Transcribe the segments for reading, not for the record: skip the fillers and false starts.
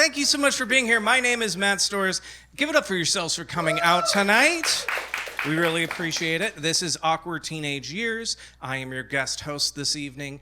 Thank you so much for being here. My name is Matt Storrs. Give it up for yourselves for coming out tonight. We really appreciate it. This is Awkward Teenage Years. I am your guest host this evening.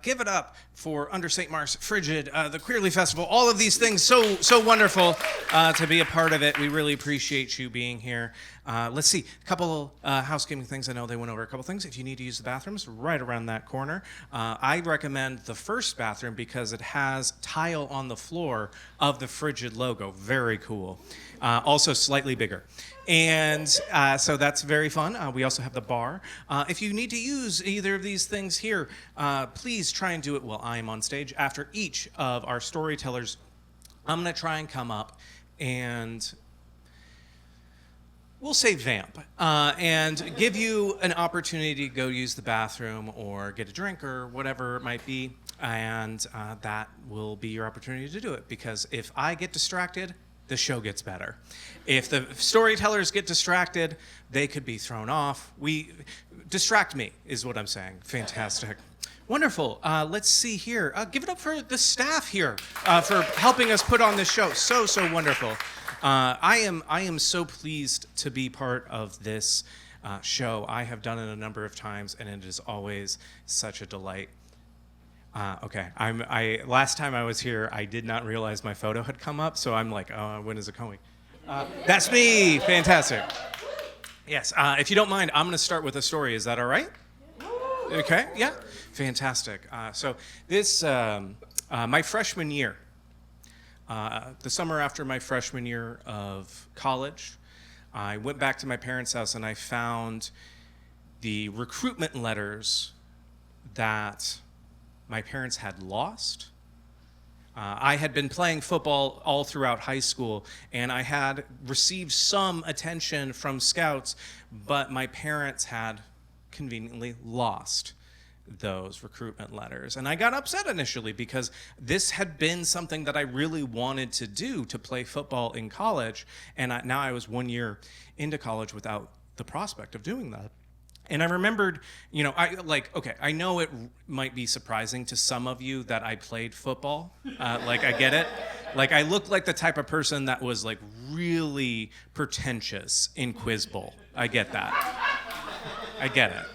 Give it up for Under St. Mark's, Frigid, the Queerly Festival, all of these things. So wonderful to be a part of it. We really appreciate you being here. Let's see, a couple housekeeping things. I know they went over a couple things. If you need to use the bathrooms, right around that corner. I recommend the first bathroom because it has tile on the floor of the Frigid logo. Very cool. Also slightly bigger. And so that's very fun. We also have the bar. If you need to use either of these things here, please try and do it while I'm on stage. After each of our storytellers, I'm going to try and come up and we'll say vamp and give you an opportunity to go use the bathroom or get a drink or whatever it might be. And that will be your opportunity to do it, because if I get distracted, the show gets better. If the storytellers get distracted, they could be thrown off. Distract me is what I'm saying. Fantastic. Wonderful. Let's see here. Give it up for the staff here for helping us put on this show. So wonderful. I am so pleased to be part of this show. I have done it a number of times, and it is always such a delight. Okay. Last time I was here, I did not realize my photo had come up, so I'm like, when is it coming? That's me. Fantastic. Yes. If you don't mind, I'm going to start with a story. Is that all right? Okay. Yeah. Fantastic. So this, my freshman year, the summer after my freshman year of college, I went back to my parents' house and I found the recruitment letters that my parents had lost. I had been playing football all throughout high school, and I had received some attention from scouts, but my parents had conveniently lost those recruitment letters. And I got upset initially because this had been something that I really wanted to do, to play football in college, and now I was 1 year into college without the prospect of doing that. And I remembered, I know it might be surprising to some of you that I played football. I get it. I looked like the type of person that was really pretentious in Quiz Bowl. I get that. I get it.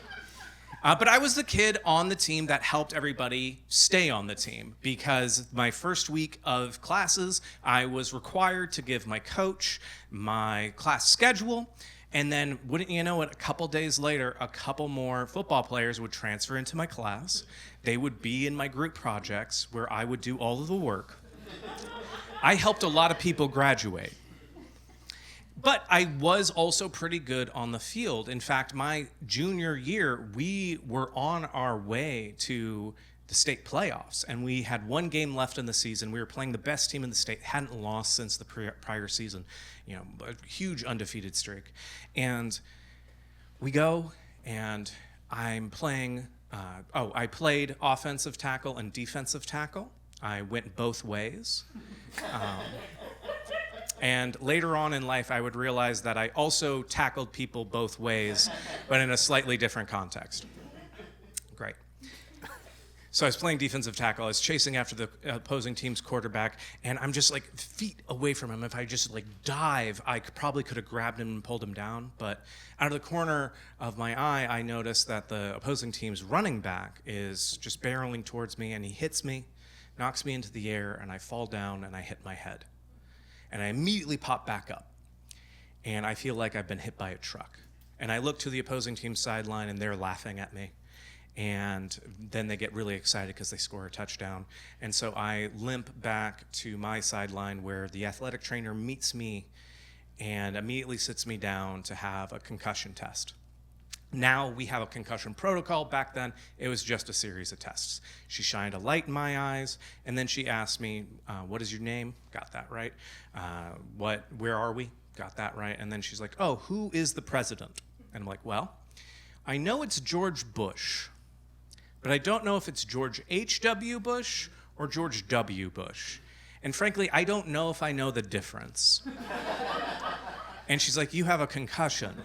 But I was the kid on the team that helped everybody stay on the team, because my first week of classes, I was required to give my coach my class schedule. And then, wouldn't you know it, a couple days later, a couple more football players would transfer into my class. They would be in my group projects where I would do all of the work. I helped a lot of people graduate. But I was also pretty good on the field. In fact, my junior year, we were on our way to the state playoffs, and we had one game left in the season. We were playing the best team in the state, hadn't lost since the prior season, a huge undefeated streak. And we go, and I'm playing, I played offensive tackle and defensive tackle. I went both ways. And later on in life, I would realize that I also tackled people both ways, but in a slightly different context. Great. So I was playing defensive tackle. I was chasing after the opposing team's quarterback, and I'm just feet away from him. If I just dive, I probably could have grabbed him and pulled him down. But out of the corner of my eye, I noticed that the opposing team's running back is just barreling towards me, and he hits me, knocks me into the air, and I fall down and I hit my head. And I immediately pop back up, and I feel like I've been hit by a truck. And I look to the opposing team's sideline, and they're laughing at me. And then they get really excited because they score a touchdown. And so I limp back to my sideline where the athletic trainer meets me and immediately sits me down to have a concussion test. Now we have a concussion protocol. Back then, it was just a series of tests. She shined a light in my eyes, and then she asked me, what is your name? Got that right. Where are we? Got that right. And then she's like, oh, who is the president? And I'm like, well, I know it's George Bush, but I don't know if it's George H.W. Bush or George W. Bush. And frankly, I don't know if I know the difference. And she's like, you have a concussion.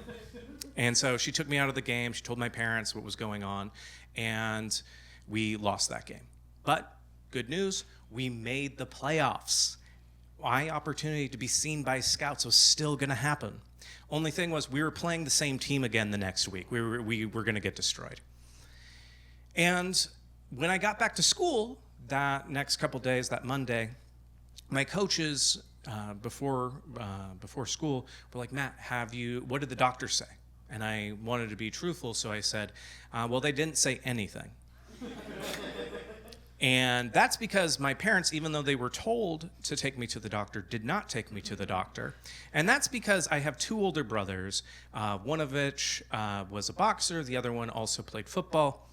And so she took me out of the game. She told my parents what was going on, and we lost that game. But good news, we made the playoffs. my opportunity to be seen by scouts was still going to happen. Only thing was, we were playing the same team again the next week. We were going to get destroyed. And when I got back to school that next couple days, that Monday, my coaches before school were like, Matt, what did the doctor say? And I wanted to be truthful, so I said, well, they didn't say anything. And that's because my parents, even though they were told to take me to the doctor, did not take me to the doctor. And that's because I have two older brothers, one of which was a boxer, the other one also played football.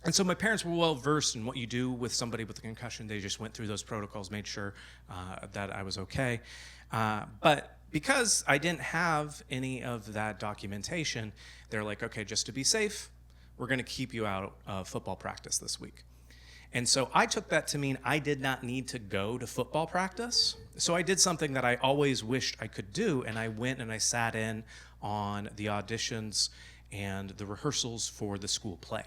And so my parents were well versed in what you do with somebody with a concussion. They just went through those protocols, made sure that I was okay. But because I didn't have any of that documentation, they're like, okay, just to be safe, we're going to keep you out of football practice this week. And so I took that to mean I did not need to go to football practice. So I did something that I always wished I could do, and I went and I sat in on the auditions and the rehearsals for the school play.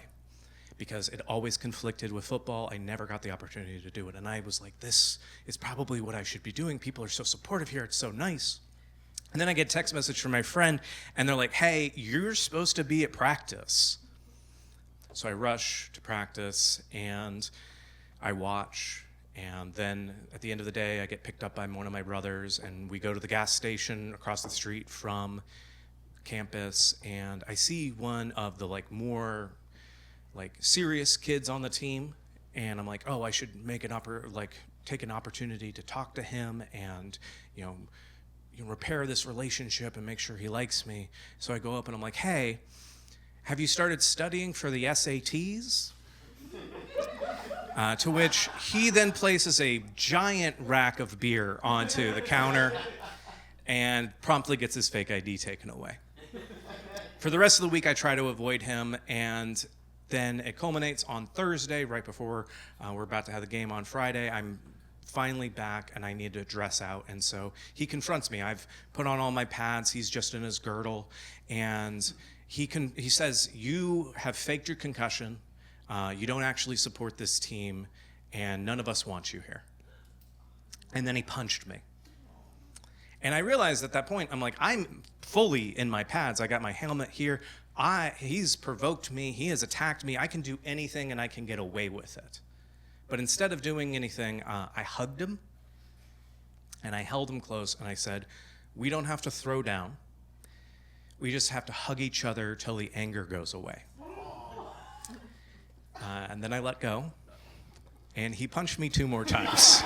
Because it always conflicted with football, I never got the opportunity to do it. And I was like, this is probably what I should be doing. People are so supportive here, it's so nice. And then I get a text message from my friend, and they're like, hey, you're supposed to be at practice. So I rush to practice, and I watch, and then at the end of the day, I get picked up by one of my brothers, and we go to the gas station across the street from campus, and I see one of the more serious kids on the team, and I'm like, oh, I should take an opportunity to talk to him and repair this relationship and make sure he likes me. So I go up and I'm like, hey, have you started studying for the SATs? To which he then places a giant rack of beer onto the counter and promptly gets his fake ID taken away. For the rest of the week, I try to avoid him, and then it culminates on Thursday, right before we're about to have the game on Friday. I'm finally back, and I need to dress out, and so he confronts me. I've put on all my pads. He's just in his girdle, and he says, you have faked your concussion, you don't actually support this team, and none of us want you here. And then he punched me. And I realized at that point, I'm like, I'm fully in my pads. I got my helmet here. He's provoked me, he has attacked me, I can do anything and I can get away with it. But instead of doing anything, I hugged him, and I held him close, and I said, we don't have to throw down. We just have to hug each other till the anger goes away. And then I let go, and he punched me 2 more times.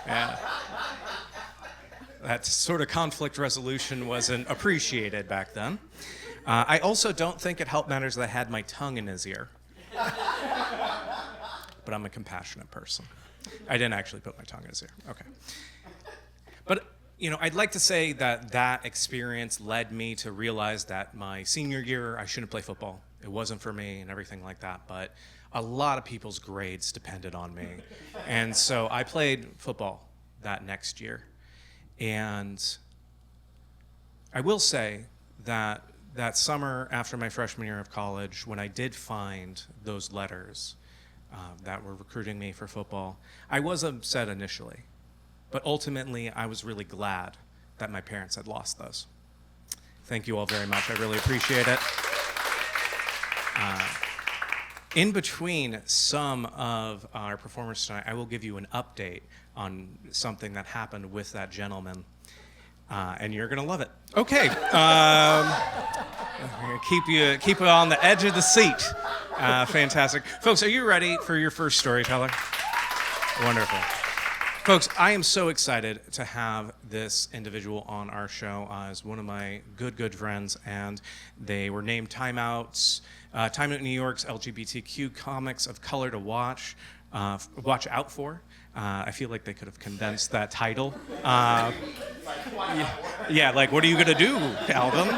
Yeah. That sort of conflict resolution wasn't appreciated back then. I also don't think it helped matters that I had my tongue in his ear. But I'm a compassionate person. I didn't actually put my tongue in his ear. Okay. But I'd like to say that experience led me to realize that my senior year, I shouldn't play football. It wasn't for me and everything like that. But a lot of people's grades depended on me. And so I played football that next year. And I will say that summer after my freshman year of college, when I did find those letters that were recruiting me for football, I was upset initially. But ultimately, I was really glad that my parents had lost those. Thank you all very much. I really appreciate it. In between some of our performers tonight, I will give you an update on something that happened with that gentleman, and you're going to love it. Okay. Keep you on the edge of the seat. Fantastic. Folks, are you ready for your first storyteller? Wonderful. Folks, I am so excited to have this individual on our show as one of my good friends, and they were named Time Out New York's LGBTQ Comics of Color to watch out for. I feel like they could have condensed that title. Yeah, like, what are you going to do, Calvin?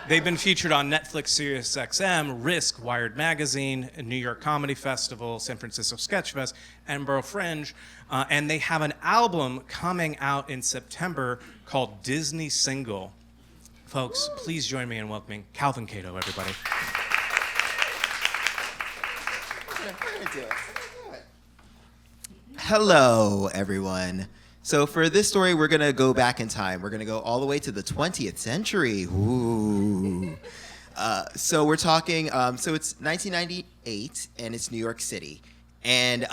They've been featured on Netflix, SiriusXM, Risk, Wired Magazine, New York Comedy Festival, San Francisco Sketch Fest, Edinburgh Fringe, and they have an album coming out in September called Disney Single. Folks, please join me in welcoming Calvin Cato, everybody. Hello, everyone. So for this story, we're going to go back in time. We're going to go all the way to the 20th century. Ooh. So we're talking, so it's 1998, and it's New York City. And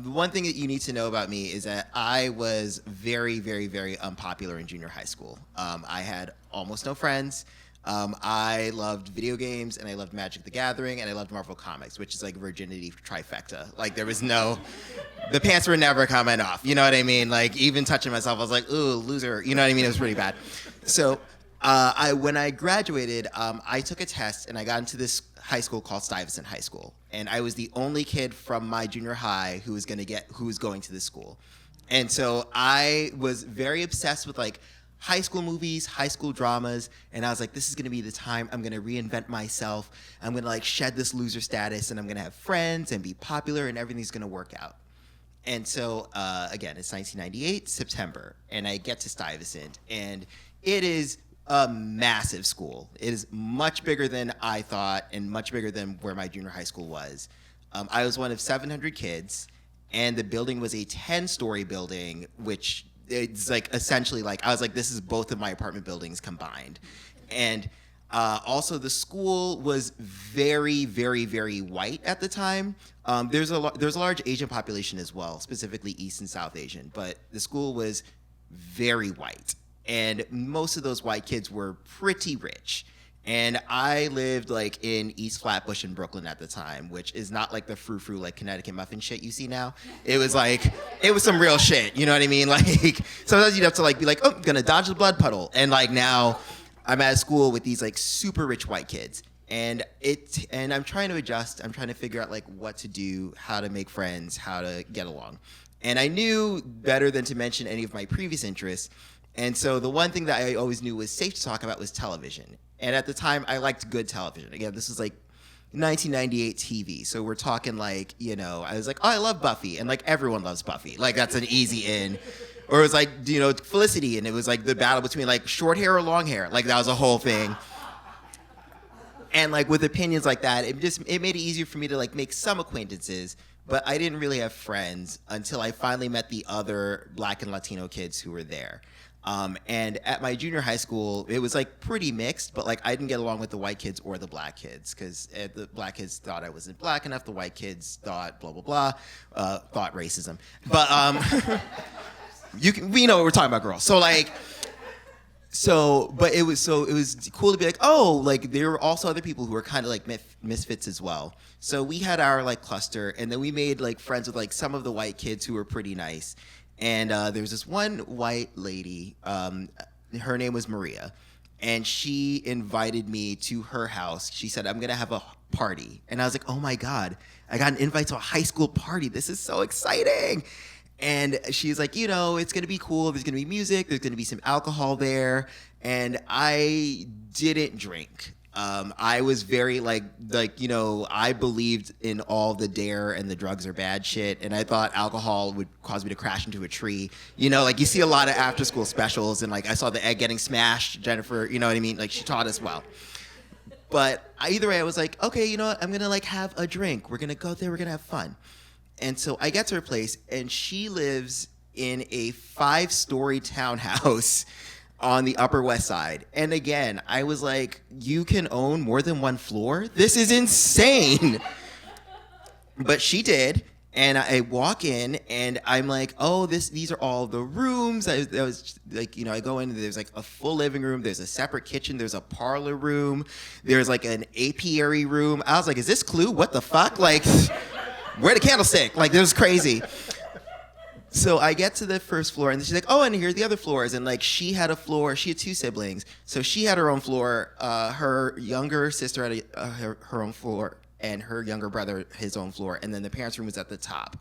one thing that you need to know about me is that I was very, very, very unpopular in junior high school. I had almost no friends. I loved video games, and I loved Magic the Gathering, and I loved Marvel Comics, which is like virginity trifecta. Like, there was no, the pants were never coming off, you know what I mean? Like, even touching myself, I was like, ooh, loser, you know what I mean? It was pretty bad. So when I graduated, I took a test, and I got into this high school called Stuyvesant High School, and I was the only kid from my junior high who was going to this school. And so I was very obsessed with, like, high school movies, high school dramas, and I was like, this is gonna be the time I'm gonna reinvent myself. I'm gonna like shed this loser status, and I'm gonna have friends and be popular, and everything's gonna work out. And so again, it's 1998, September, and I get to Stuyvesant, and it is a massive school. It is much bigger than I thought, and much bigger than where my junior high school was. I was one of 700 kids, and the building was a 10-story building, which it's like essentially like I was like, this is both of my apartment buildings combined. And also the school was very, very, very white at the time. There's a large Asian population as well, specifically East and South Asian, but the school was very white, and most of those white kids were pretty rich. And I lived like in East Flatbush in Brooklyn at the time, which is not like the frou-frou like Connecticut muffin shit you see now. It was some real shit, you know what I mean? Like sometimes you'd have to like be like, oh, I'm gonna dodge the blood puddle. And like now I'm at a school with these like super rich white kids. And I'm trying to adjust. I'm trying to figure out like what to do, how to make friends, how to get along. And I knew better than to mention any of my previous interests. And so the one thing that I always knew was safe to talk about was television. And at the time, I liked good television. Again, this was like 1998 TV. So we're talking like, you know, I was like, oh, I love Buffy. And like everyone loves Buffy. Like that's an easy in. Or it was like, you know, Felicity. And it was like the battle between like short hair or long hair. Like that was a whole thing. And like with opinions like that, it made it easier for me to like make some acquaintances. But I didn't really have friends until I finally met the other Black and Latino kids who were there. And at my junior high school, it was like pretty mixed, but like I didn't get along with the white kids or the black kids because the black kids thought I wasn't black enough. The white kids thought blah, blah, blah, thought racism. But we know what we're talking about, girls. So like, but it was cool to be like, oh, like there were also other people who were kind of like misfits as well. So we had our like cluster, and then we made like friends with like some of the white kids who were pretty nice. And there was this one white lady, her name was Maria, and she invited me to her house. She said, I'm going to have a party. And I was like, oh my God, I got an invite to a high school party. This is so exciting. And she's like, you know, it's going to be cool. There's going to be music. There's going to be some alcohol there. And I didn't drink. I was very like, you know, I believed in all the dare and the drugs are bad shit. And I thought alcohol would cause me to crash into a tree. You know, like you see a lot of after school specials, and like I saw the egg getting smashed. Jennifer, you know what I mean? Like she taught us well. But either way, I was like, okay, you know what? I'm going to like have a drink. We're going to go there. We're going to have fun. And so I get to her place, and she lives in a 5-story townhouse on the Upper West Side. And again, I was like, you can own more than one floor? This is insane. But she did. And I walk in, and I'm like, oh, these are all the rooms. I was like, you know, I go in, and there's like a full living room. There's a separate kitchen. There's a parlor room. There's like an apiary room. I was like, is this Clue? What the fuck? Like, where the candlestick? Like, this was crazy. So I get to the first floor, and she's like, oh, and here are the other floors. And like, she had a floor. She had 2 siblings. So she had her own floor. Her younger sister had her own floor, and her younger brother his own floor. And then the parents' room was at the top.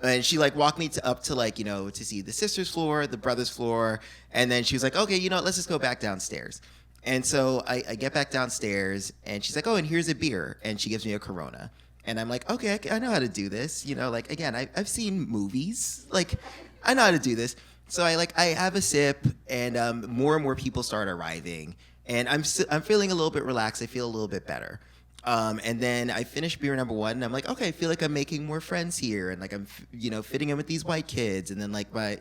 And she like walked me up to like, you know, to see the sister's floor, the brother's floor. And then she was like, okay, you know what, let's just go back downstairs. And so I get back downstairs, and she's like, oh, and here's a beer. And she gives me a Corona. And I'm like, okay, I know how to do this. You know, like, again, I've seen movies. Like, I know how to do this. So I have a sip, and more and more people start arriving. And I'm feeling a little bit relaxed. I feel a little bit better. And then I finished beer number 1, and I'm like, okay, I feel like I'm making more friends here, and like I'm, fitting in with these white kids. And then like my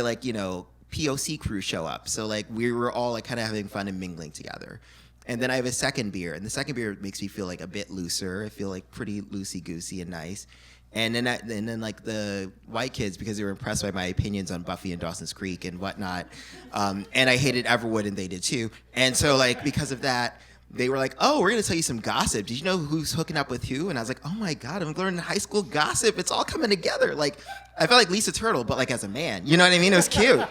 like, POC crew show up. So like we were all like kind of having fun and mingling together. And then I have a second beer, and the second beer makes me feel like a bit looser. I feel like pretty loosey-goosey and nice. And then like the white kids, because they were impressed by my opinions on Buffy and Dawson's Creek and whatnot, and I hated Everwood, and they did too. And so like because of that, they were like, oh, we're gonna tell you some gossip. Did you know who's hooking up with who? And I was like, oh my God, I'm learning high school gossip. It's all coming together. Like I felt like Lisa Turtle, but like as a man. You know what I mean? It was cute.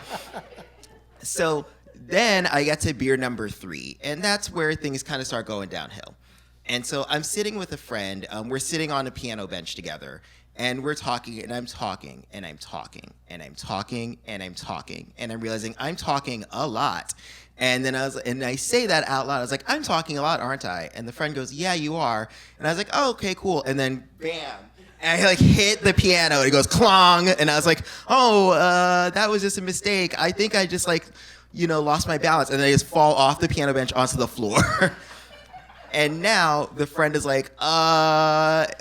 So then I get to beer number 3, and that's where things kind of start going downhill. And so I'm sitting with a friend. We're sitting on a piano bench together, and we're talking, and I'm talking, and I'm talking, and I'm talking, and I'm talking, and I'm realizing I'm talking a lot. And then I say that out loud. I was like, I'm talking a lot, aren't I? And the friend goes, yeah, you are. And I was like, oh, okay, cool. And then bam. And I like hit the piano, and it goes clong. And I was like, oh, that was just a mistake. I think I just like, lost my balance. And then I just fall off the piano bench onto the floor. And now the friend is like,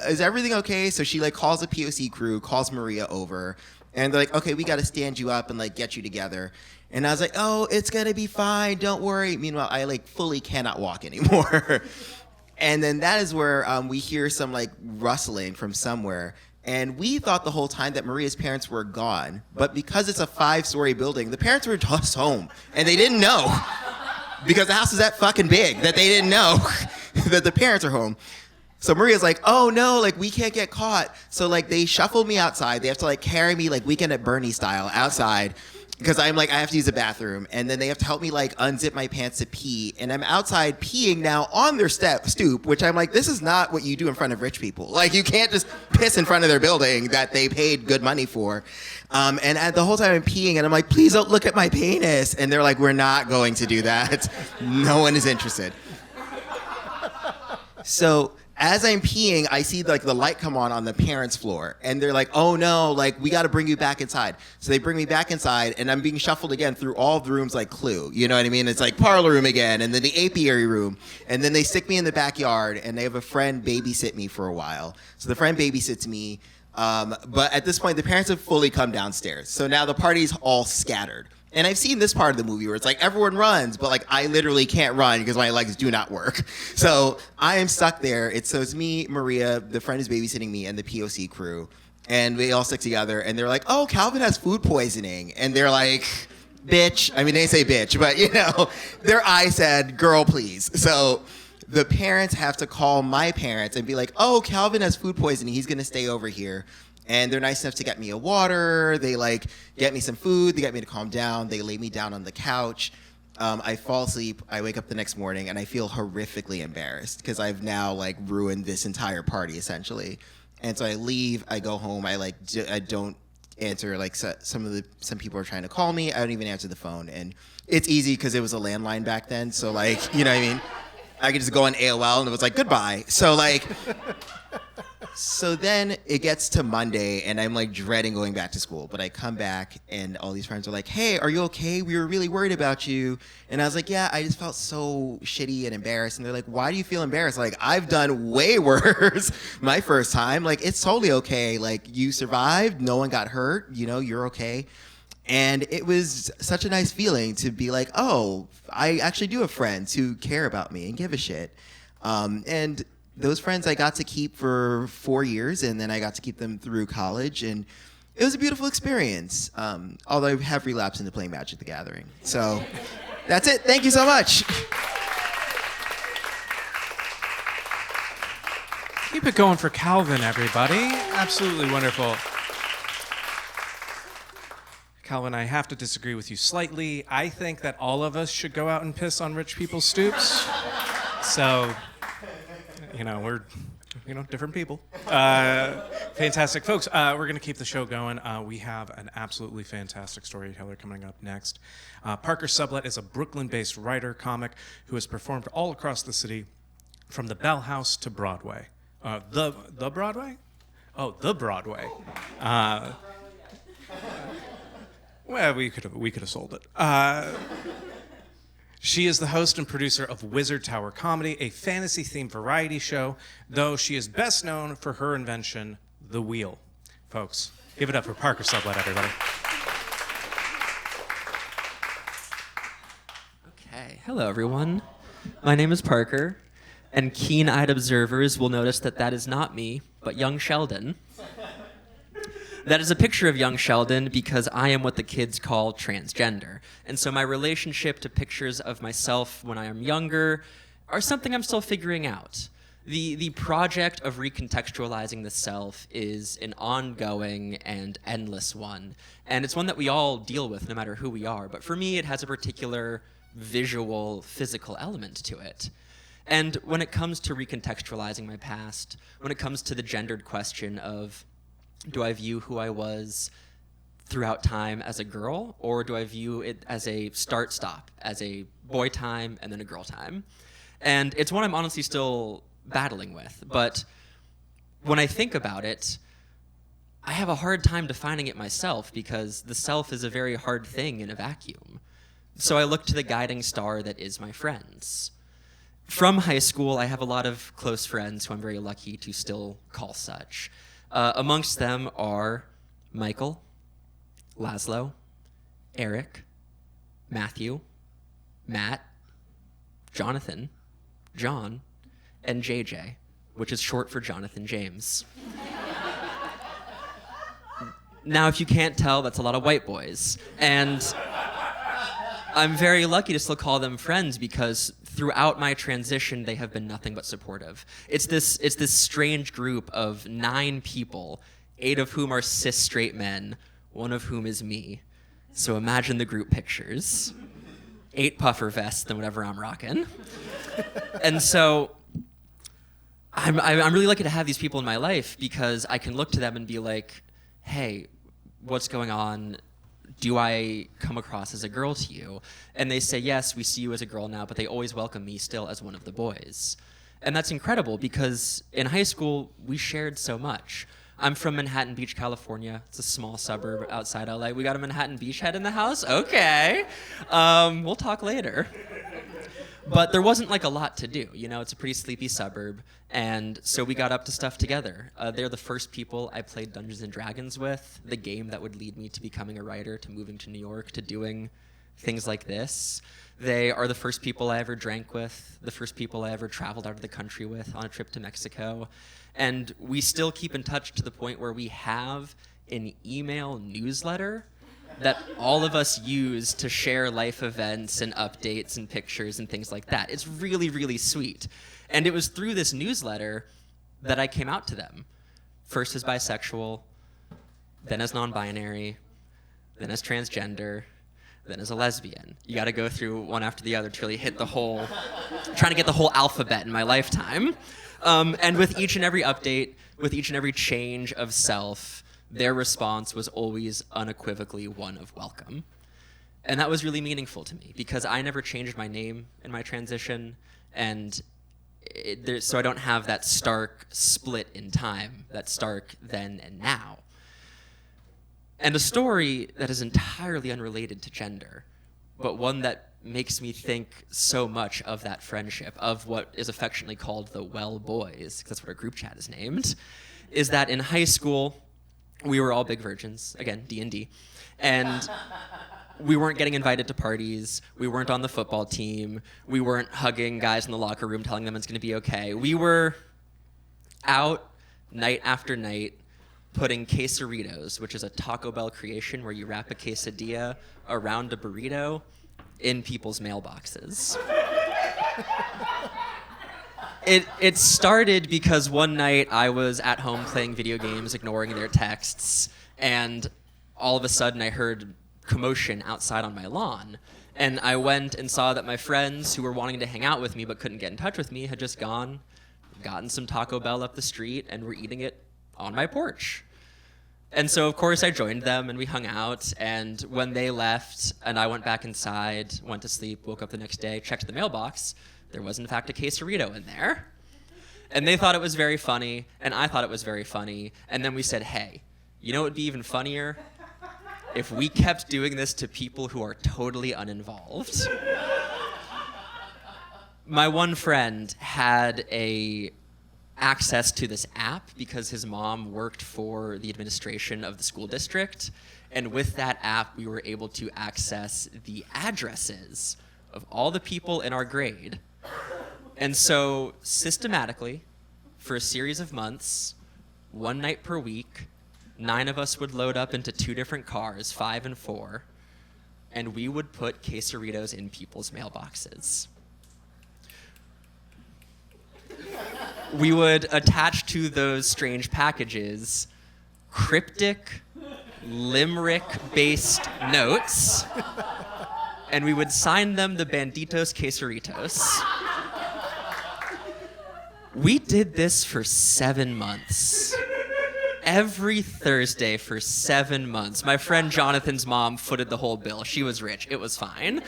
is everything okay? So she like calls the POC crew, calls Maria over, and they're like, okay, we got to stand you up and like get you together. And I was like, oh, it's going to be fine. Don't worry. Meanwhile, I like fully cannot walk anymore. And then that is where we hear some like rustling from somewhere. And we thought the whole time that Maria's parents were gone. But because it's a 5-story building, the parents were just home. And they didn't know. Because the house is that fucking big that they didn't know that the parents are home. So Maria's like, oh no, like we can't get caught. So like they shuffled me outside. They have to like carry me like Weekend at Bernie style outside. Because I'm like, I have to use the bathroom. And then they have to help me like unzip my pants to pee. And I'm outside peeing now on their stoop, which I'm like, this is not what you do in front of rich people. Like you can't just piss in front of their building that they paid good money for. And the whole time I'm peeing and I'm like, please don't look at my penis. And they're like, we're not going to do that. No one is interested. So as I'm peeing, I see like the light come on the parents' floor, and they're like, "Oh no, like we got to bring you back inside." So they bring me back inside, and I'm being shuffled again through all the rooms like Clue. You know what I mean? It's like parlor room again, and then the apiary room, and then they stick me in the backyard, and they have a friend babysit me for a while. So the friend babysits me, but at this point, the parents have fully come downstairs. So now the party's all scattered. And I've seen this part of the movie where it's like everyone runs, but like I literally can't run because my legs do not work. So I am stuck there. It's me, Maria, the friend is babysitting me, and the POC crew. And we all stick together, and they're like, oh, Calvin has food poisoning. And they're like, bitch. I mean, they say bitch, but their eye said, girl, please. So the parents have to call my parents and be like, oh, Calvin has food poisoning. He's going to stay over here. And they're nice enough to get me a water. They like get me some food. They get me to calm down. They lay me down on the couch. I fall asleep. I wake up the next morning and I feel horrifically embarrassed because I've now like ruined this entire party essentially. And so I leave. I go home. I don't answer. Like some people are trying to call me. I don't even answer the phone. And it's easy because it was a landline back then. So like, you know what I mean? I could just go on AOL and it was like goodbye. So like. So then it gets to Monday, and I'm like dreading going back to school. But I come back, and all these friends are like, hey, are you okay? We were really worried about you. And I was like, yeah, I just felt so shitty and embarrassed. And they're like, why do you feel embarrassed? Like, I've done way worse my first time. Like, it's totally okay. Like, you survived. No one got hurt. You're okay. And it was such a nice feeling to be like, oh, I actually do have friends who care about me and give a shit. And those friends I got to keep for 4 years, and then I got to keep them through college, and it was a beautiful experience, although I have relapsed into playing Magic the Gathering. So that's it. Thank you so much. Keep it going for Calvin, everybody. Absolutely wonderful. Calvin, I have to disagree with you slightly. I think that all of us should go out and piss on rich people's stoops. So... we're, different people. Fantastic. Folks, we're going to keep the show going. We have an absolutely fantastic storyteller coming up next. Parker Sublette is a Brooklyn-based writer, comic, who has performed all across the city, from the Bell House to Broadway. The Broadway? Oh, the Broadway. Well, we could have sold it. She is the host and producer of Wizard Tower Comedy, a fantasy-themed variety show, though she is best known for her invention, the wheel. Folks, give it up for Parker Sublette, everybody. Okay, hello everyone. My name is Parker, and keen-eyed observers will notice that that is not me, but young Sheldon. That is a picture of young Sheldon because I am what the kids call transgender. And so my relationship to pictures of myself when I am younger are something I'm still figuring out. The project of recontextualizing the self is an ongoing and endless one. And it's one that we all deal with no matter who we are. But for me, it has a particular visual, physical element to it. And when it comes to recontextualizing my past, when it comes to the gendered question of, do I view who I was throughout time as a girl, or do I view it as a start-stop, as a boy time and then a girl time? And it's one I'm honestly still battling with. But when I think about it, I have a hard time defining it myself because the self is a very hard thing in a vacuum. So I look to the guiding star that is my friends. From high school, I have a lot of close friends who I'm very lucky to still call such. Amongst them are Michael, Laszlo, Eric, Matthew, Matt, Jonathan, John, and JJ, which is short for Jonathan James. Now, if you can't tell, that's a lot of white boys. And I'm very lucky to still call them friends because throughout my transition, they have been nothing but supportive. It's this strange group of 9 people, 8 of whom are cis straight men, 1 of whom is me. So imagine the group pictures. 8 puffer vests than whatever I'm rocking. And so I'm really lucky to have these people in my life because I can look to them and be like, hey, what's going on? Do I come across as a girl to you? And they say, yes, we see you as a girl now, but they always welcome me still as one of the boys. And that's incredible because in high school, we shared so much. I'm from Manhattan Beach, California. It's a small suburb outside LA. We got a Manhattan Beach head in the house? Okay. We'll talk later. But there wasn't like a lot to do. You know, it's a pretty sleepy suburb. And so we got up to stuff together. They're the first people I played Dungeons and Dragons with, the game that would lead me to becoming a writer, to moving to New York, to doing things like this. They are the first people I ever drank with, the first people I ever traveled out of the country with on a trip to Mexico. And we still keep in touch to the point where we have an email newsletter that all of us use to share life events and updates and pictures and things like that. It's really, really sweet. And it was through this newsletter that I came out to them. First as bisexual, then as non-binary, then as transgender, then as a lesbian. You gotta go through one after the other to really hit the whole, trying to get the whole alphabet in my lifetime. And with each and every update, with each and every change of self, their response was always unequivocally one of welcome. And that was really meaningful to me because I never changed my name in my transition, and so I don't have that stark split in time, that stark then and now. And a story that is entirely unrelated to gender, but one that makes me think so much of that friendship, of what is affectionately called the Well Boys, because that's what our group chat is named, is that in high school, we were all big virgins, again, D&D, and we weren't getting invited to parties, we weren't on the football team, we weren't hugging guys in the locker room telling them it's gonna be okay. We were out night after night putting quesaritos, which is a Taco Bell creation where you wrap a quesadilla around a burrito, in people's mailboxes. It started because one night I was at home playing video games, ignoring their texts, and all of a sudden I heard commotion outside on my lawn. And I went and saw that my friends who were wanting to hang out with me but couldn't get in touch with me had just gotten some Taco Bell up the street and were eating it on my porch. And so, of course, I joined them, and we hung out, and when they left, and I went back inside, went to sleep, woke up the next day, checked the mailbox, there was, in fact, a quesarito in there. And they thought it was very funny, and I thought it was very funny, and then we said, hey, you know what would be even funnier? If we kept doing this to people who are totally uninvolved. my one friend had access to this app because his mom worked for the administration of the school district. And with that app, we were able to access the addresses of all the people in our grade. And so systematically, for a series of months, one night per week, 9 of us would load up into 2 different cars, 5 and 4, and we would put quesaritos in people's mailboxes. We would attach to those strange packages cryptic, limerick-based notes, and we would sign them the Banditos Quesaritos. We did this for 7 months. Every Thursday for 7 months. My friend Jonathan's mom footed the whole bill. She was rich. It was fine.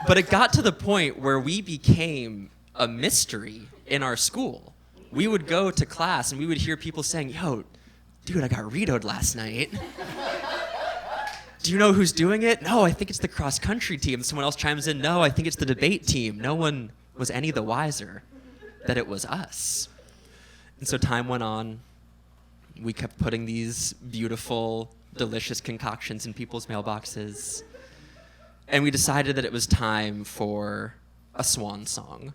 But it got to the point where we became a mystery in our school. We would go to class and we would hear people saying, "Yo, dude, I got Rito'd last night. Do you know who's doing it? No, I think it's the cross-country team." Someone else chimes in, "No, I think it's the debate team." No one was any the wiser that it was us. And so time went on. We kept putting these beautiful, delicious concoctions in people's mailboxes. And we decided that it was time for a swan song,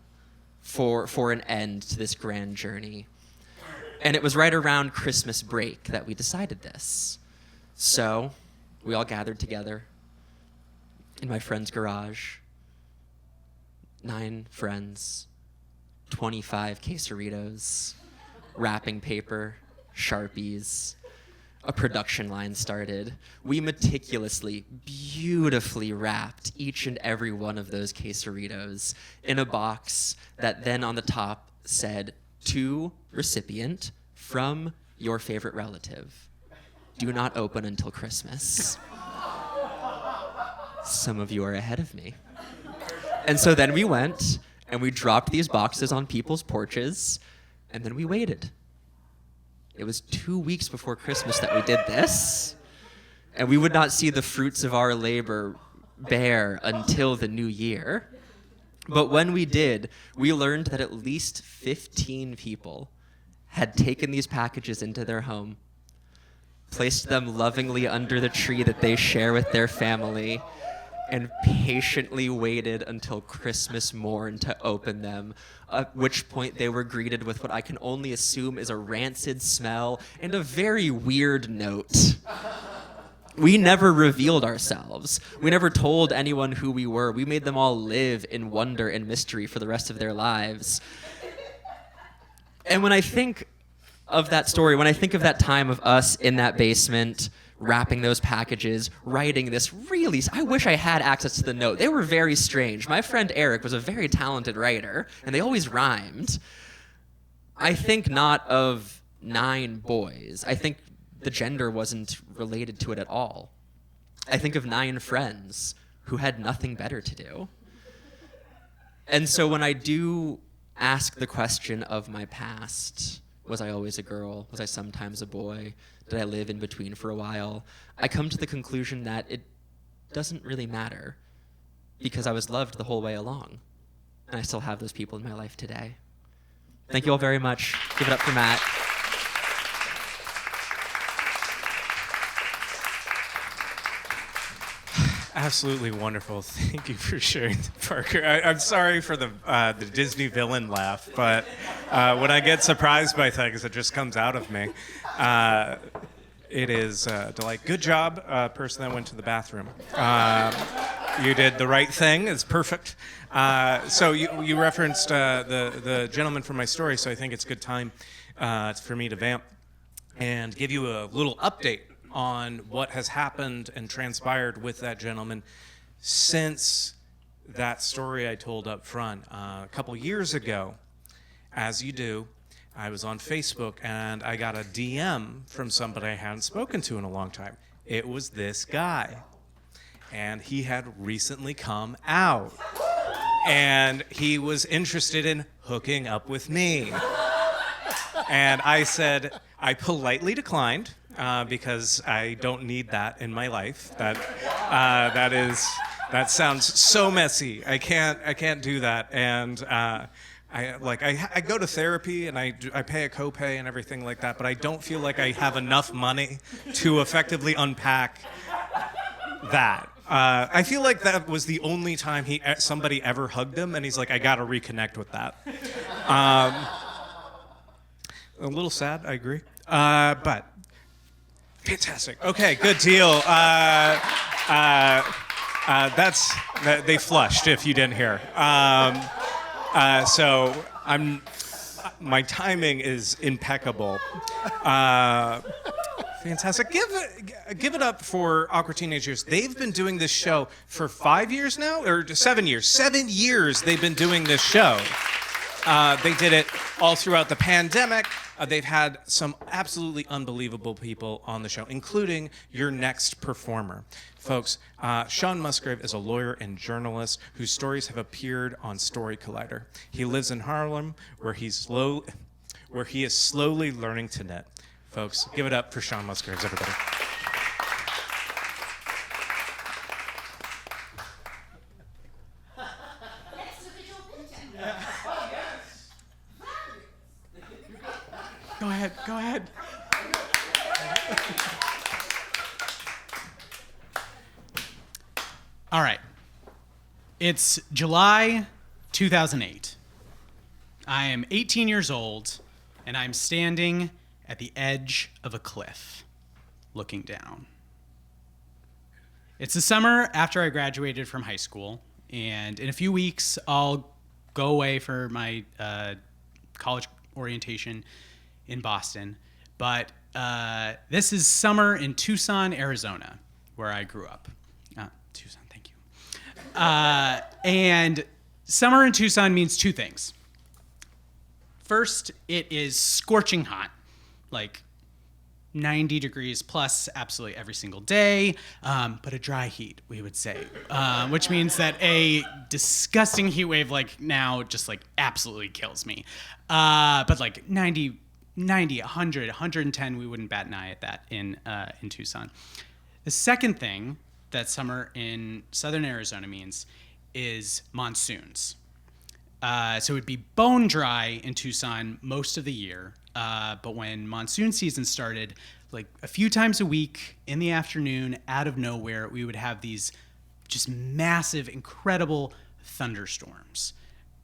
for an end to this grand journey. And it was right around Christmas break that we decided this. So we all gathered together in my friend's garage. 9 friends, 25 quesaritos, wrapping paper, Sharpies. A production line started. We meticulously, beautifully wrapped each and every one of those quesaritos in a box that then on the top said, "To recipient from your favorite relative. Do not open until Christmas." Some of you are ahead of me. And so then we went and we dropped these boxes on people's porches, and then we waited. It was 2 weeks before Christmas that we did this, and we would not see the fruits of our labor bear until the new year. But when we did, we learned that at least 15 people had taken these packages into their home, placed them lovingly under the tree that they share with their family, and patiently waited until Christmas morn to open them, at which point they were greeted with what I can only assume is a rancid smell and a very weird note. We never revealed ourselves. We never told anyone who we were. We made them all live in wonder and mystery for the rest of their lives. And when I think of that story, when I think of that time of us in that basement, wrapping those packages, writing this really, I wish I had access to the note. They were very strange. My friend Eric was a very talented writer, and they always rhymed. I think not of 9 boys. I think the gender wasn't related to it at all. I think of 9 friends who had nothing better to do. And so when I do ask the question of my past, was I always a girl? Was I sometimes a boy? Did I live in between for a while? I come to the conclusion that it doesn't really matter because I was loved the whole way along. And I still have those people in my life today. Thank you all very much. Give it up for Matt. Absolutely wonderful. Thank you for sharing, Parker. I'm sorry for the Disney villain laugh, but when I get surprised by things, it just comes out of me. It is a delight. Good job, person that went to the bathroom. You did the right thing. It's perfect. So you referenced the gentleman from my story, so I think it's a good time for me to vamp and give you a little update on what has happened and transpired with that gentleman since that story I told up front. A couple years ago, as you do, I was on Facebook and I got a DM from somebody I hadn't spoken to in a long time. It was this guy. And he had recently come out. And he was interested in hooking up with me. And I politely declined because I don't need that in my life. That is That sounds so messy. I can't do that. And I go to therapy and I pay a copay and everything like that, but I don't feel like I have enough money to effectively unpack that. I feel like that was the only time somebody ever hugged him, and he's like, I got to reconnect with that. A little sad, I agree. But fantastic. Okay, good deal. They flushed, if you didn't hear. So my timing is impeccable. Fantastic. Give it up for Awkward Teenagers. They've been doing this show for 5 years now, or 7 years. 7 years they've been doing this show. They did it all throughout the pandemic. They've had some absolutely unbelievable people on the show, including your next performer. Folks, Shawn Musgrave is a lawyer and journalist whose stories have appeared on Story Collider. He lives in Harlem, where he is slowly learning to knit. Folks, give it up for Shawn Musgrave, everybody. Go ahead. All right. It's July 2008. I am 18 years old, and I'm standing at the edge of a cliff, looking down. It's the summer after I graduated from high school, and in a few weeks, I'll go away for my college orientation in Boston. But this is summer in Tucson, Arizona, where I grew up. Tucson, thank you. And summer in Tucson means two things. First, it is scorching hot, like 90 degrees plus absolutely every single day, but a dry heat, we would say, which means that a disgusting heat wave like now just like absolutely kills me. But like 90, 100, 110, we wouldn't bat an eye at that in Tucson. The second thing that summer in southern Arizona means is monsoons. So it would be bone dry in Tucson most of the year. But when monsoon season started, like a few times a week in the afternoon, out of nowhere, we would have these just massive, incredible thunderstorms.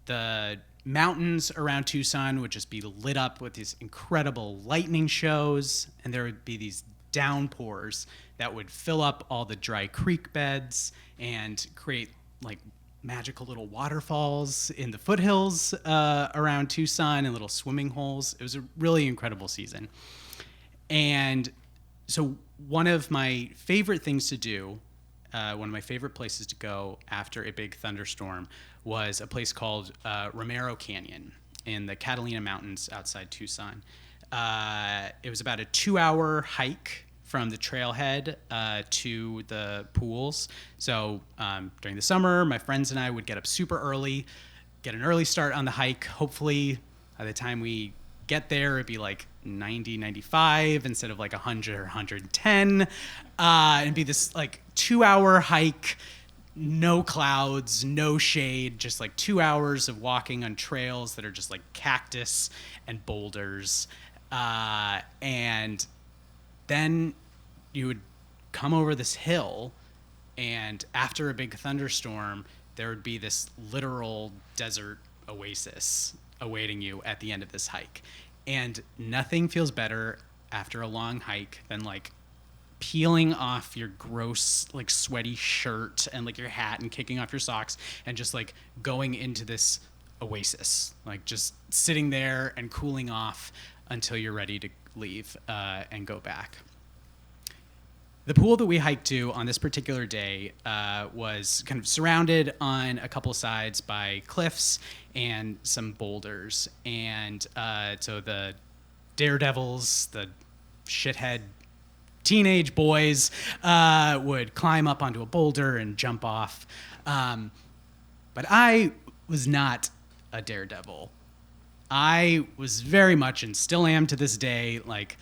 The mountains around Tucson would just be lit up with these incredible lightning shows, and there would be these downpours that would fill up all the dry creek beds and create like magical little waterfalls in the foothills around Tucson and little swimming holes. It was a really incredible season. And so one of my favorite things to do, one of my favorite places to go after a big thunderstorm was a place called Romero Canyon in the Catalina Mountains outside Tucson. It was about a 2-hour hike from the trailhead to the pools. So during the summer, my friends and I would get up super early, get an early start on the hike. Hopefully, by the time we get there, it'd be like 90, 95 instead of like 100 or 110. It'd be this like 2-hour hike, no clouds, no shade, just like 2 hours of walking on trails that are just like cactus and boulders. And then you would come over this hill, and after a big thunderstorm, there would be this literal desert oasis awaiting you at the end of this hike. And nothing feels better after a long hike than like peeling off your gross, like sweaty shirt and like your hat and kicking off your socks and just like going into this oasis, like just sitting there and cooling off until you're ready to leave and go back. The pool that we hiked to on this particular day was kind of surrounded on a couple sides by cliffs and some boulders. And so the daredevils, the shithead teenage boys would climb up onto a boulder and jump off. But I was not a daredevil. I was very much, and still am to this day, like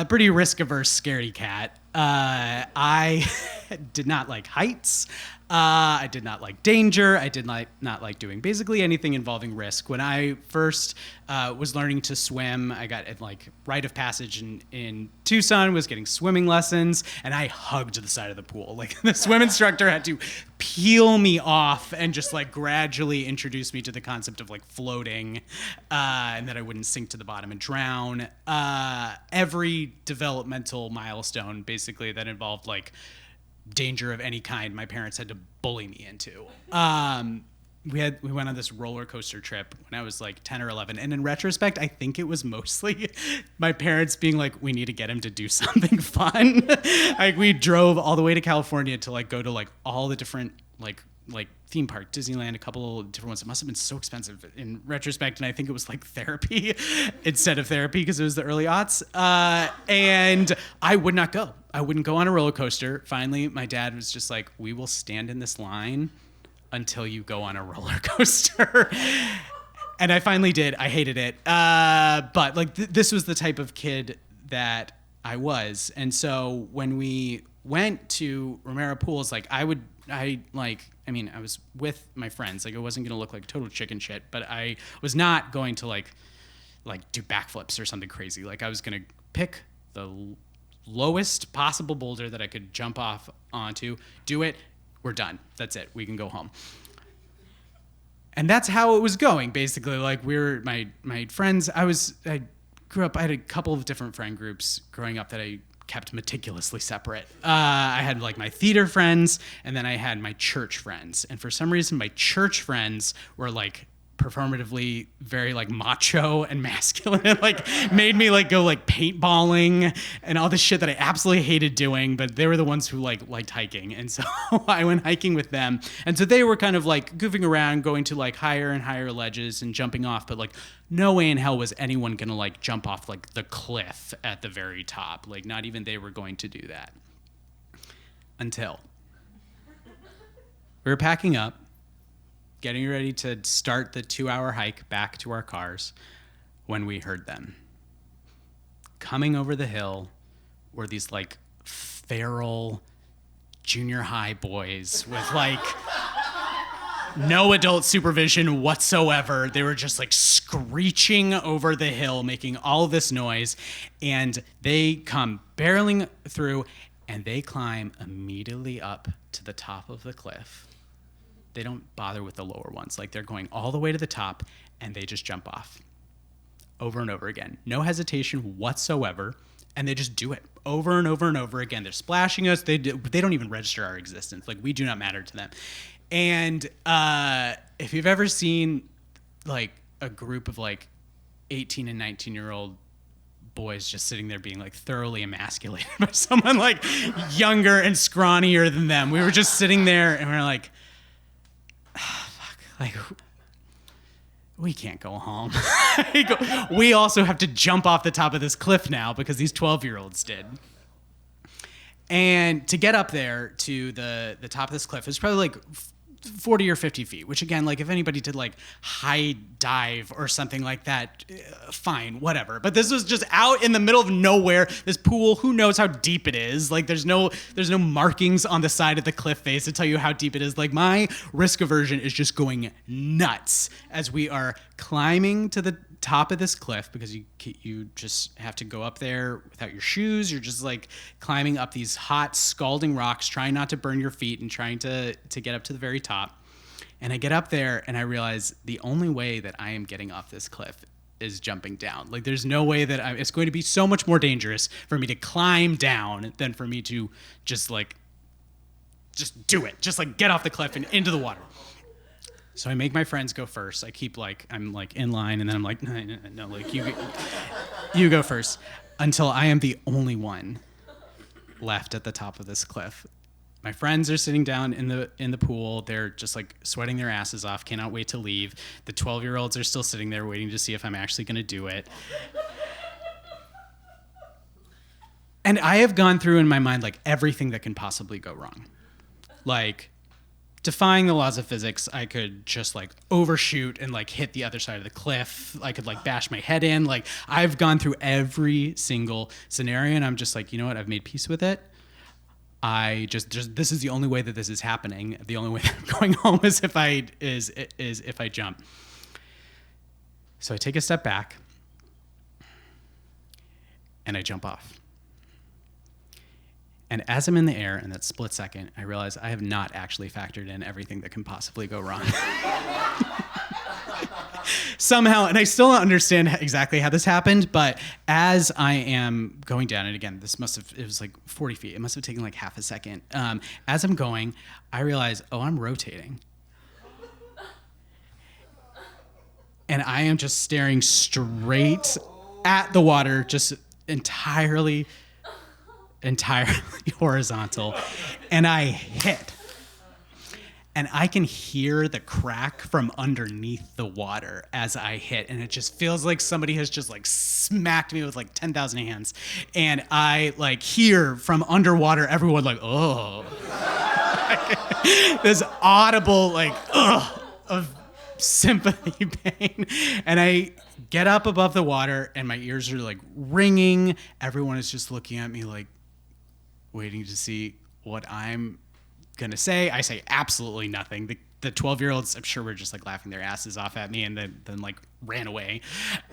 pretty risk-averse scaredy cat. I did not like heights. I did not like danger. I did not like doing basically anything involving risk. When I first was learning to swim, I got like rite of passage in Tucson, was getting swimming lessons, and I hugged the side of the pool. Like the swim instructor had to peel me off and just like gradually introduce me to the concept of like floating, and that I wouldn't sink to the bottom and drown. Every developmental milestone basically that involved like danger of any kind, my parents had to bully me into. We went on this roller coaster trip when I was like 10 or 11, and in retrospect, I think it was mostly my parents being like, "We need to get him to do something fun." Like we drove all the way to California to like go to like all the different like theme park, Disneyland, a couple of different ones. It must have been so expensive in retrospect, and I think it was like therapy instead of therapy because it was the early aughts. And I would not go. I wouldn't go on a roller coaster. Finally, my dad was just like, "We will stand in this line until you go on a roller coaster." And I finally did. I hated it. But like this was the type of kid that I was. And so when we went to Romero Pools, like I was with my friends. Like it wasn't going to look like total chicken shit, but I was not going to like do backflips or something crazy. Like I was going to pick the lowest possible boulder that I could jump off onto, do it, we're done. That's it. We can go home. And that's how it was going, basically. Like my friends, I grew up, I had a couple of different friend groups growing up that I kept meticulously separate. I had like my theater friends, and then I had my church friends. And for some reason, my church friends were like performatively very like macho and masculine, and like made me like go like paintballing and all this shit that I absolutely hated doing, but they were the ones who like liked hiking. And so I went hiking with them. And so they were kind of like goofing around, going to like higher and higher ledges and jumping off, but like no way in hell was anyone gonna like jump off like the cliff at the very top. Like not even they were going to do that. Until we were packing up, getting ready to start the 2-hour hike back to our cars, when we heard them. Coming over the hill were these like feral junior high boys with like no adult supervision whatsoever. They were just like screeching over the hill, making all this noise, and they come barreling through, and they climb immediately up to the top of the cliff. They don't bother with the lower ones. Like they're going all the way to the top, and they just jump off over and over again. No hesitation whatsoever. And they just do it over and over and over again. They're splashing us. They don't even register our existence. Like we do not matter to them. And if you've ever seen like a group of like 18 and 19-year-old boys just sitting there being like thoroughly emasculated by someone like younger and scrawnier than them, we were just sitting there and we were like, fuck, like we can't go home. We also have to jump off the top of this cliff now because these 12-year-olds did. And to get up there to the top of this cliff is probably like 40 or 50 feet, which again, like if anybody did like high dive or something like that, fine, whatever. But this was just out in the middle of nowhere, this pool, who knows how deep it is. Like there's no markings on the side of the cliff face to tell you how deep it is. Like my risk aversion is just going nuts as we are climbing to the top of this cliff, because you just have to go up there without your shoes. You're just like climbing up these hot, scalding rocks, trying not to burn your feet and trying to get up to the very top. And I get up there and I realize the only way that I am getting off this cliff is jumping down. Like there's no way that it's going to be so much more dangerous for me to climb down than for me to just do it. Just like get off the cliff and into the water. So I make my friends go first. I'm like in line, and then I'm like, no, like you go first, until I am the only one left at the top of this cliff. My friends are sitting down in the pool. They're just like sweating their asses off, cannot wait to leave. The 12-year-olds are still sitting there waiting to see if I'm actually going to do it. And I have gone through in my mind like everything that can possibly go wrong. Like defying the laws of physics, I could just like overshoot and like hit the other side of the cliff. I could like bash my head in. Like I've gone through every single scenario, and I'm just like, you know what? I've made peace with it. this is the only way that this is happening. The only way that I'm going home is if I jump. So I take a step back and I jump off. And as I'm in the air in that split second, I realize I have not actually factored in everything that can possibly go wrong. Somehow, and I still don't understand exactly how this happened, but as I am going down, and again, it was like 40 feet. It must have taken like half a second. As I'm going, I realize, I'm rotating. And I am just staring straight at the water, just entirely horizontal. And I hit. And I can hear the crack from underneath the water as I hit. And it just feels like somebody has just like smacked me with like 10,000 hands. And I like hear from underwater everyone like, oh. This audible like, of sympathy pain. And I get up above the water and my ears are like ringing. Everyone is just looking at me like waiting to see what I'm gonna say. I say absolutely nothing. The 12-year-olds, I'm sure, were just like laughing their asses off at me and then like ran away.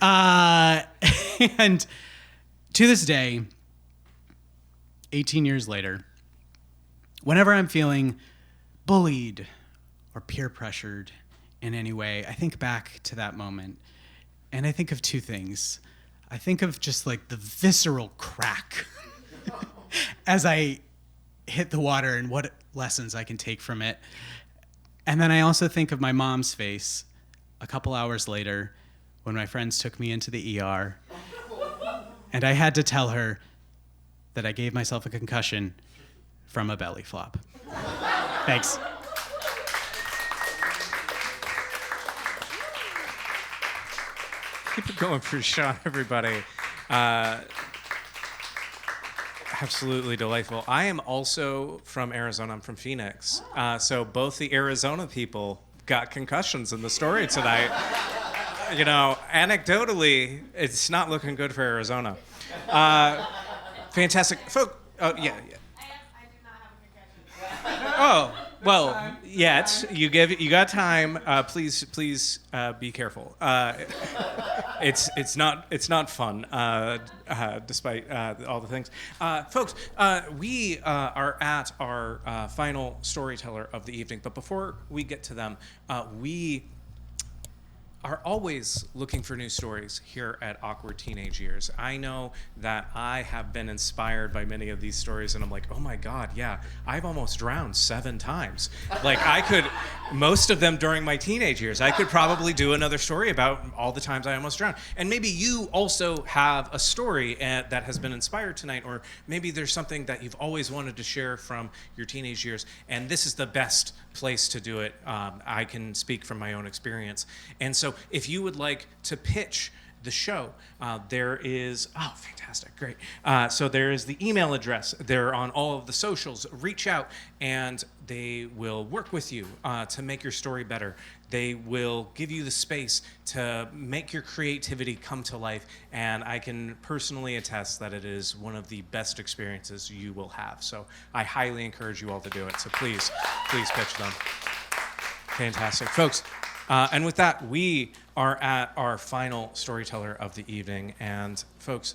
And to this day, 18 years later, whenever I'm feeling bullied or peer pressured in any way, I think back to that moment and I think of two things. I think of just like the visceral crack as I hit the water and what lessons I can take from it. And then I also think of my mom's face a couple hours later when my friends took me into the ER and I had to tell her that I gave myself a concussion from a belly flop. Thanks. Keep it going for Shawn, everybody. Absolutely delightful. I am also from Arizona. I'm from Phoenix. So both the Arizona people got concussions in the story tonight. You know, anecdotally, it's not looking good for Arizona. Fantastic. Oh, yeah. I do not have a concussion. Oh, well, yet you got time. Please be careful. It's not fun, despite all the things. Folks, we are at our final storyteller of the evening, but before we get to them, we are always looking for new stories here at Awkward Teenage Years. I know that I have been inspired by many of these stories, and I'm like, oh my God, yeah, I've almost drowned 7 times. Like, I could, most of them during my teenage years, I could probably do another story about all the times I almost drowned. And maybe you also have a story that has been inspired tonight, or maybe there's something that you've always wanted to share from your teenage years, and this is the best place to do it. I can speak from my own experience. And so if you would like to pitch the show, there is, fantastic, great. So there is the email address. They're on all of the socials. Reach out and they will work with you to make your story better. They will give you the space to make your creativity come to life. And I can personally attest that it is one of the best experiences you will have. So I highly encourage you all to do it. So please pitch them. Fantastic. Folks, and with that, we are at our final storyteller of the evening. And folks,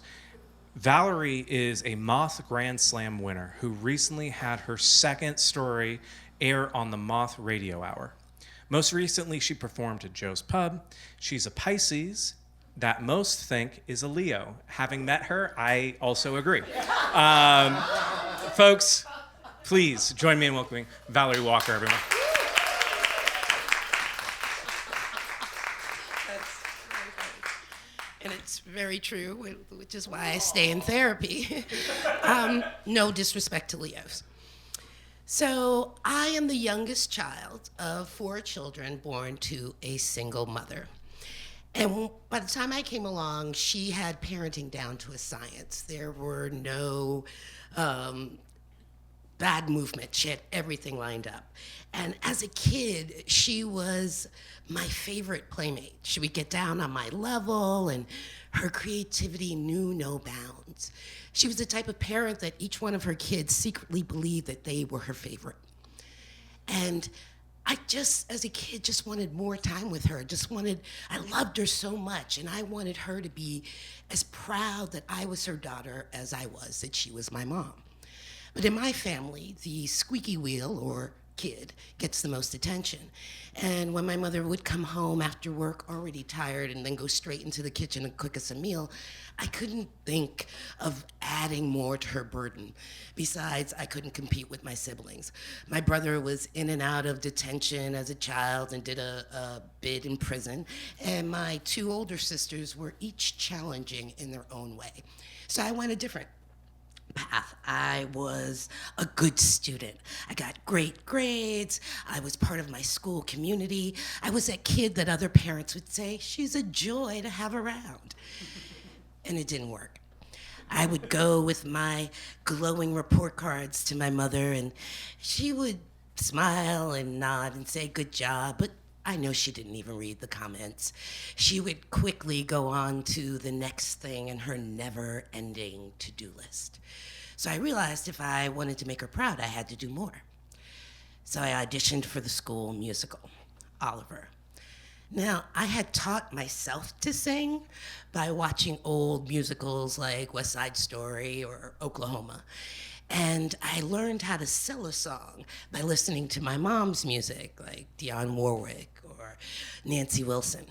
Valarie is a Moth Grand Slam winner who recently had her second story air on the Moth Radio Hour. Most recently, she performed at Joe's Pub. She's a Pisces that most think is a Leo. Having met her, I also agree. Folks, please join me in welcoming Valarie Walker, everyone. And it's very true, which is why I stay in therapy. No disrespect to Leos. So I am the youngest child of 4 children born to a single mother. And by the time I came along, she had parenting down to a science. There were no bad movement. She had everything lined up. And as a kid, she was my favorite playmate. She would get down on my level, and Her creativity knew no bounds. She was the type of parent that each one of her kids secretly believed that they were her favorite. And I just, as a kid, just wanted more time with her. I loved her so much, and I wanted her to be as proud that I was her daughter as I was that she was my mom. But in my family, the squeaky wheel, or kid, gets the most attention. And when my mother would come home after work already tired and then go straight into the kitchen and cook us a meal, I couldn't think of adding more to her burden. Besides, I couldn't compete with my siblings. My brother was in and out of detention as a child and did a bid in prison, and my two older sisters were each challenging in their own way. So I went a different path. I was a good student. I got great grades. I was part of my school community. I was that kid that other parents would say, she's a joy to have around. And it didn't work. I would go with my glowing report cards to my mother, and she would smile and nod and say, good job, but I know she didn't even read the comments. She would quickly go on to the next thing in her never-ending to-do list. So I realized if I wanted to make her proud, I had to do more. So I auditioned for the school musical, Oliver. Now, I had taught myself to sing by watching old musicals like West Side Story or Oklahoma. And I learned how to sell a song by listening to my mom's music, like Dionne Warwick or Nancy Wilson.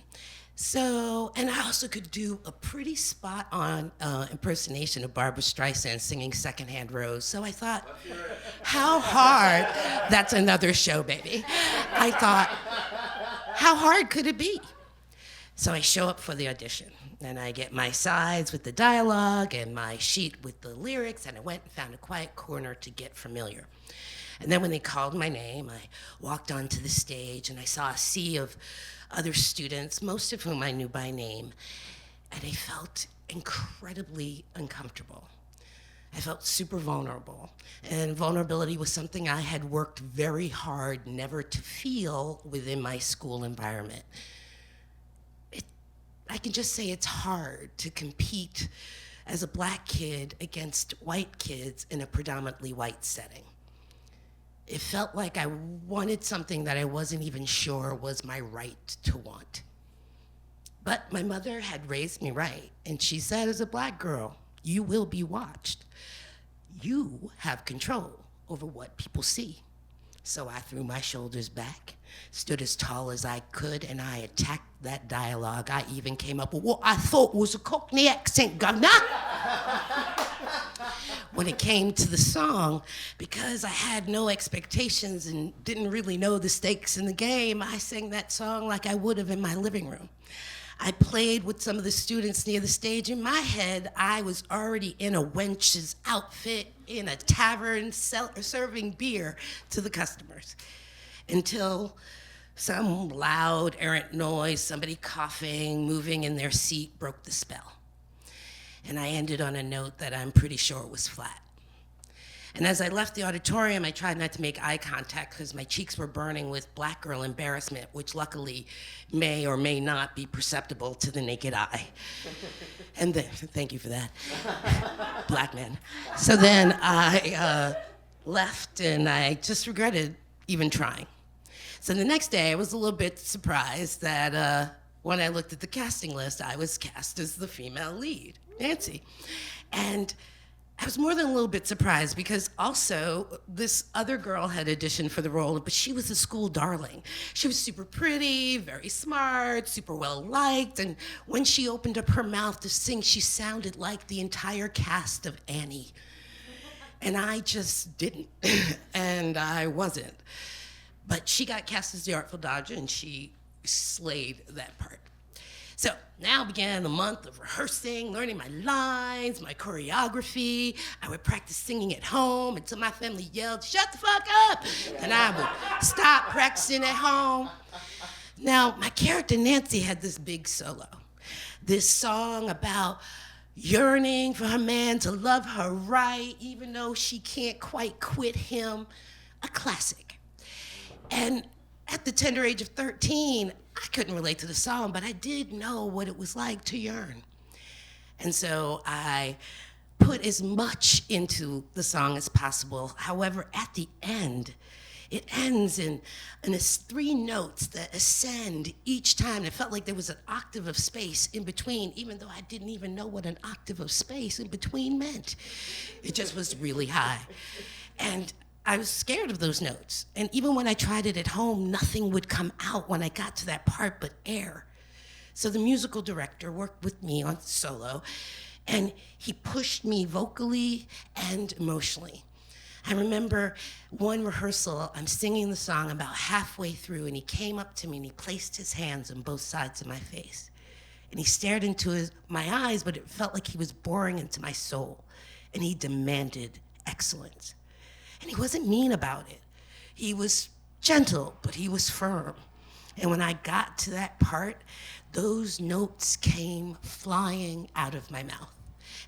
So, and I also could do a pretty spot-on impersonation of Barbra Streisand singing Secondhand Rose. So I thought, how hard, that's another show, baby. I thought, how hard could it be? So I show up for the audition, and I get my sides with the dialogue and my sheet with the lyrics, and I went and found a quiet corner to get familiar. And then when they called my name, I walked onto the stage, and I saw a sea of other students, most of whom I knew by name, and I felt incredibly uncomfortable. I felt super vulnerable, and vulnerability was something I had worked very hard never to feel within my school environment. I can just say it's hard to compete as a black kid against white kids in a predominantly white setting. It felt like I wanted something that I wasn't even sure was my right to want. But my mother had raised me right, and she said, as a black girl, you will be watched. You have control over what people see. So I threw my shoulders back, stood as tall as I could, and I attacked that dialogue. I even came up with what I thought was a Cockney accent, governor. When it came to the song, because I had no expectations and didn't really know the stakes in the game, I sang that song like I would have in my living room. I played with some of the students near the stage. In my head, I was already in a wench's outfit in a tavern serving beer to the customers until some loud, errant noise, somebody coughing, moving in their seat broke the spell. And I ended on a note that I'm pretty sure was flat. And as I left the auditorium, I tried not to make eye contact because my cheeks were burning with black girl embarrassment, which luckily may or may not be perceptible to the naked eye. And then, thank you for that, black man. So then I left, and I just regretted even trying. So the next day, I was a little bit surprised that when I looked at the casting list, I was cast as the female lead, Nancy. And I was more than a little bit surprised because also this other girl had auditioned for the role, but she was a school darling. She was super pretty, very smart, super well liked, and when she opened up her mouth to sing, she sounded like the entire cast of Annie. And I just didn't, and I wasn't. But she got cast as the Artful Dodger, and she slayed that part. So now began a month of rehearsing, learning my lines, my choreography. I would practice singing at home until my family yelled, "Shut the fuck up!" And I would stop practicing at home. Now, my character Nancy had this big solo, this song about yearning for her man to love her right, even though she can't quite quit him, a classic. And at the tender age of 13, I couldn't relate to the song, but I did know what it was like to yearn. And so I put as much into the song as possible. However, at the end, it ends in it's 3 notes that ascend each time. It felt like there was an octave of space in between, even though I didn't even know what an octave of space in between meant. It just was really high. And I was scared of those notes. And even when I tried it at home, nothing would come out when I got to that part but air. So the musical director worked with me on solo, and he pushed me vocally and emotionally. I remember one rehearsal, I'm singing the song about halfway through, and he came up to me and he placed his hands on both sides of my face. And he stared into my eyes, but it felt like he was boring into my soul. And he demanded excellence. And he wasn't mean about it. He was gentle, but he was firm. And when I got to that part, those notes came flying out of my mouth.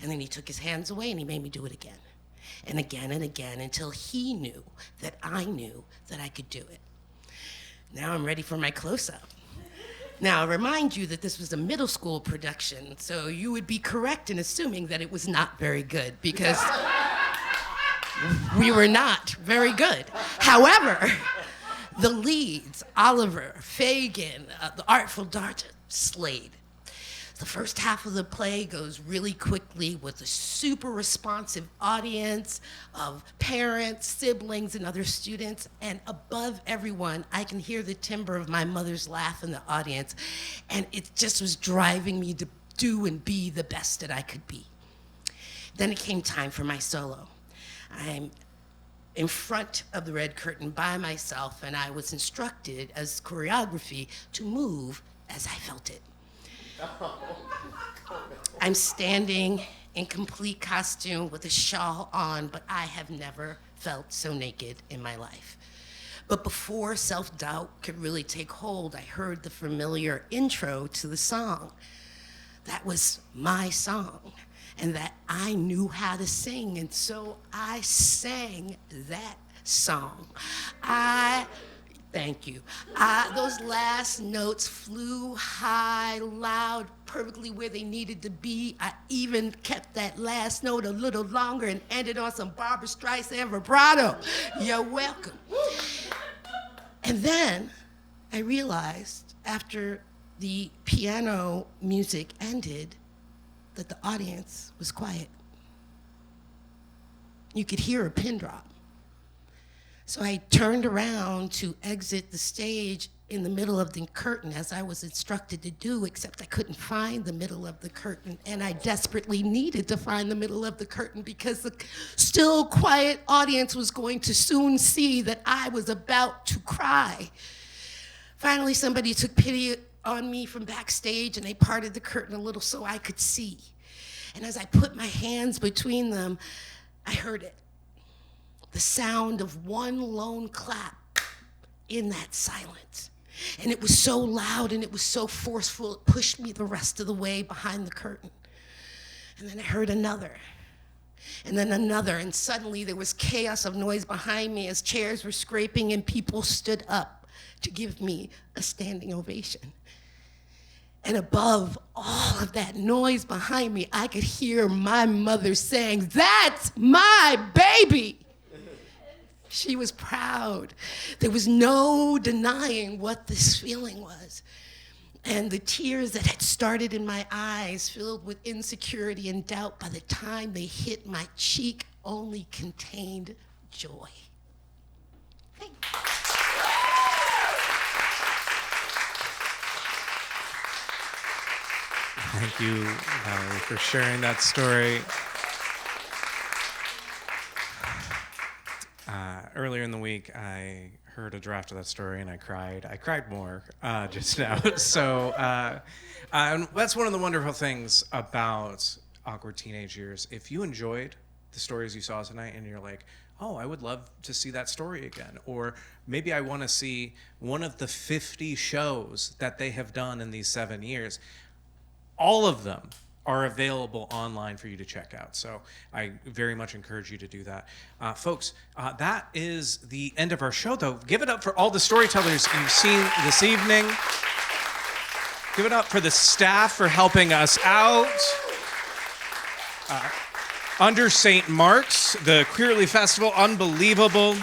And then he took his hands away and he made me do it again and again and again until he knew that I knew that I could do it. Now I'm ready for my close-up. Now, I remind you that this was a middle school production, so you would be correct in assuming that it was not very good, because we were not very good. However, the leads, Oliver, Fagin, the Artful Dart, slayed. The first half of the play goes really quickly with a super responsive audience of parents, siblings, and other students. And above everyone, I can hear the timbre of my mother's laugh in the audience. And it just was driving me to do and be the best that I could be. Then it came time for my solo. I'm in front of the red curtain by myself, and I was instructed as choreography to move as I felt it. I'm standing in complete costume with a shawl on, but I have never felt so naked in my life. But before self-doubt could really take hold, I heard the familiar intro to the song. That was my song, and that I knew how to sing, and so I sang that song. Thank you. Those last notes flew high, loud, perfectly where they needed to be. I even kept that last note a little longer and ended on some Barbra Streisand vibrato. You're welcome. And then I realized after the piano music ended that the audience was quiet. You could hear a pin drop. So I turned around to exit the stage in the middle of the curtain as I was instructed to do, except I couldn't find the middle of the curtain, and I desperately needed to find the middle of the curtain because the still quiet audience was going to soon see that I was about to cry. Finally, somebody took pity on me from backstage, and they parted the curtain a little so I could see. And as I put my hands between them, I heard it. The sound of one lone clap in that silence. And it was so loud and it was so forceful, it pushed me the rest of the way behind the curtain. And then I heard another, and then another, and suddenly there was chaos of noise behind me as chairs were scraping and people stood up to give me a standing ovation. And above all of that noise behind me, I could hear my mother saying, "That's my baby." She was proud. There was no denying what this feeling was. And the tears that had started in my eyes, filled with insecurity and doubt, by the time they hit my cheek, only contained joy. Thank you. Thank you, Valarie, for sharing that story. Earlier in the week, I heard a draft of that story and I cried. I cried more just now. So that's one of the wonderful things about Awkward Teenage Years. If you enjoyed the stories you saw tonight and you're like, oh, I would love to see that story again, or maybe I want to see one of the 50 shows that they have done in these 7 years, all of them are available online for you to check out. So I very much encourage you to do that. Folks, that is the end of our show, though. Give it up for all the storytellers you've seen this evening. Give it up for the staff for helping us out. Under St. Mark's, the Queerly Festival, unbelievable.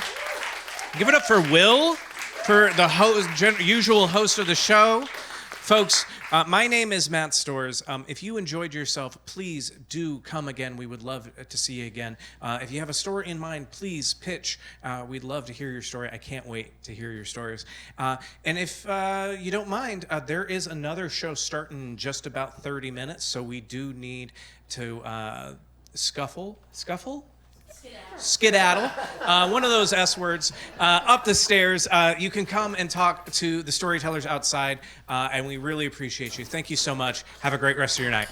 Give it up for Will, for the usual host of the show. Folks, my name is Matt Storrs. If you enjoyed yourself, please do come again. We would love to see you again. If you have a story in mind, please pitch. We'd love to hear your story. I can't wait to hear your stories. And if you don't mind, there is another show starting in just about 30 minutes, so we do need to scuffle? Skedaddle, one of those S words, up the stairs. You can come and talk to the storytellers outside, and we really appreciate you. Thank you so much. Have a great rest of your night.